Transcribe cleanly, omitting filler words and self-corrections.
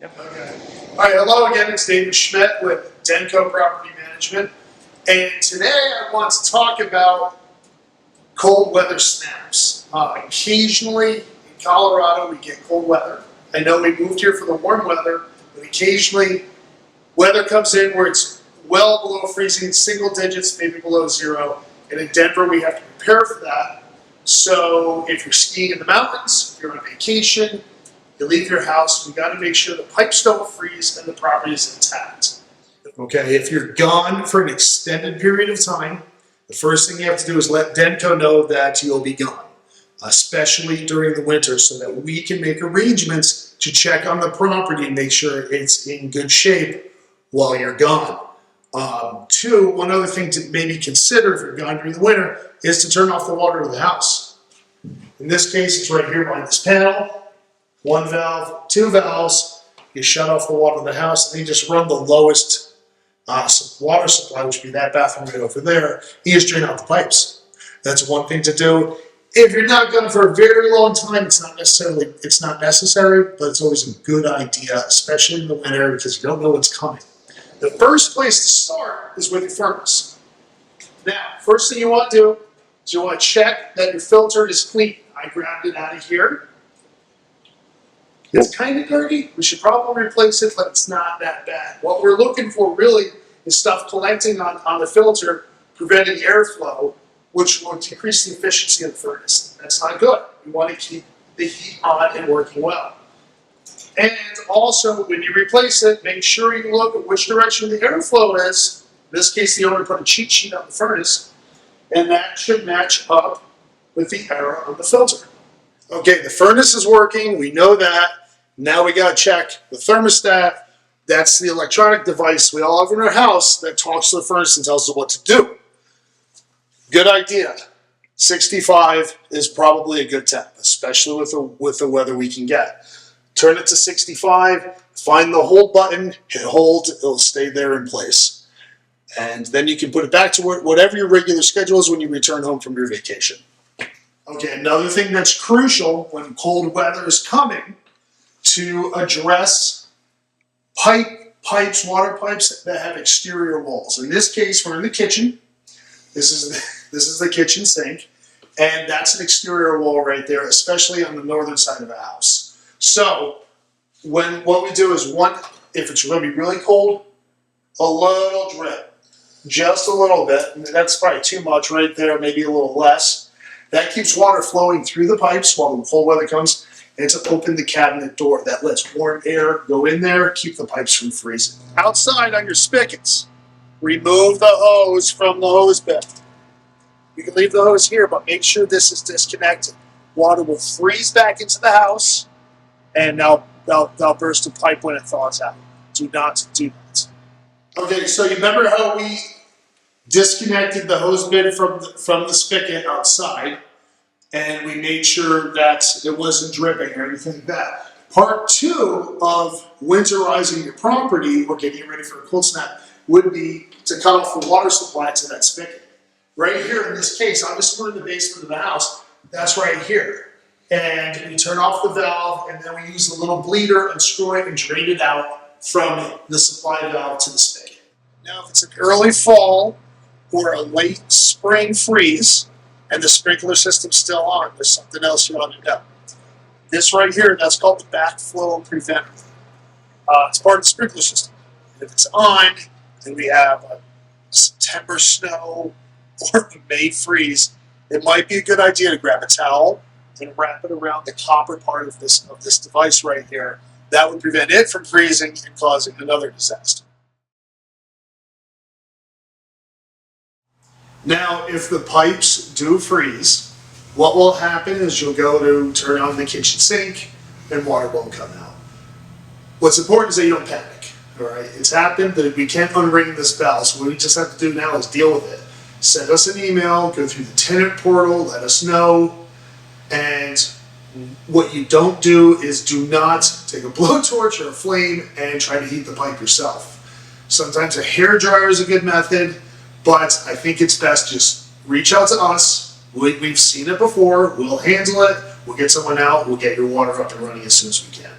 Yep. Okay. All right. Hello again. It's David Schmidt with DenCO Property Management, and today I want to talk about cold weather snaps. Occasionally in Colorado we get cold weather. I know we moved here for the warm weather, but occasionally weather comes in where it's well below freezing, single digits, maybe below zero. And in Denver we have to prepare for that. So if you're skiing in the mountains, if you're on vacation, you leave your house, we got to make sure the pipes don't freeze and the property is intact. Okay, if you're gone for an extended period of time, the first thing you have to do is let DenCO know that you'll be gone, especially during the winter, so that we can make arrangements to check on the property and make sure it's in good shape while you're gone. Two, one other thing to maybe consider if you're gone during the winter is to turn off the water of the house. In this case, it's right here behind this panel. One valve, two valves, you shut off the water of the house, and you just run the lowest water supply, which would be that bathroom right over there. You just drain out the pipes. That's one thing to do. If you're not going for a very long time, it's not necessary, but it's always a good idea, especially in the winter, because you don't know what's coming. The first place to start is with your furnace. Now, first thing you want to do is you want to check that your filter is clean. I grabbed it out of here. It's kind of dirty. We should probably replace it, but it's not that bad. What we're looking for really is stuff collecting on the filter, preventing airflow, which will decrease the efficiency of the furnace. That's not good. We want to keep the heat on and working well. And also, when you replace it, make sure you look at which direction the airflow is. In this case, the owner put a cheat sheet on the furnace, and that should match up with the error on the filter. Okay, the furnace is working, we know that. Now we gotta check the thermostat. That's the electronic device we all have in our house that talks to the furnace and tells us what to do. Good idea. 65 is probably a good temp, especially with the weather we can get. Turn it to 65, find the hold button, hit hold, it'll stay there in place. And then you can put it back to whatever your regular schedule is when you return home from your vacation. Okay, another thing that's crucial when cold weather is coming to address water pipes that have exterior walls. In this case, we're in the kitchen. This is the kitchen sink, and that's an exterior wall right there, especially on the northern side of the house. So what we do is if it's going to be really cold, a little drip, just a little bit, and that's probably too much right there, maybe a little less. That keeps water flowing through the pipes while the cold weather comes, and to open the cabinet door. That lets warm air go in there, keep the pipes from freezing. Outside on your spigots, remove the hose from the hose bed. You can leave the hose here, but make sure this is disconnected. Water will freeze back into the house, and they'll burst the pipe when it thaws out. Do not do that. Okay, so you remember how we disconnected the hose bed from the spigot outside, and we made sure that it wasn't dripping or anything like that. Part two of winterizing your property or getting ready for a cold snap would be to cut off the water supply to that spigot. Right here in this case, I'm just in the basement of the house, that's right here. And we turn off the valve, and then we use a little bleeder, unscrew it, and drain it out from the supply valve to the spigot. Now, if it's an early fall or a late spring freeze and the sprinkler system's still on, there's something else you want to know. This right here, that's called the backflow preventer. It's part of the sprinkler system. If it's on and we have a September snow or a May freeze, it might be a good idea to grab a towel and wrap it around the copper part of this device right here. That would prevent it from freezing and causing another disaster. Now, if the pipes do freeze, what will happen is you'll go to turn on the kitchen sink and water won't come out. What's important is that you don't panic, all right? It's happened, that we can't unring this bell, so what we just have to do now is deal with it. Send us an email, go through the tenant portal, let us know, and what you don't do is do not take a blowtorch or a flame and try to heat the pipe yourself. Sometimes a hairdryer is a good method, but I think it's best just reach out to us. We've seen it before. We'll handle it. We'll get someone out. We'll get your water up and running as soon as we can.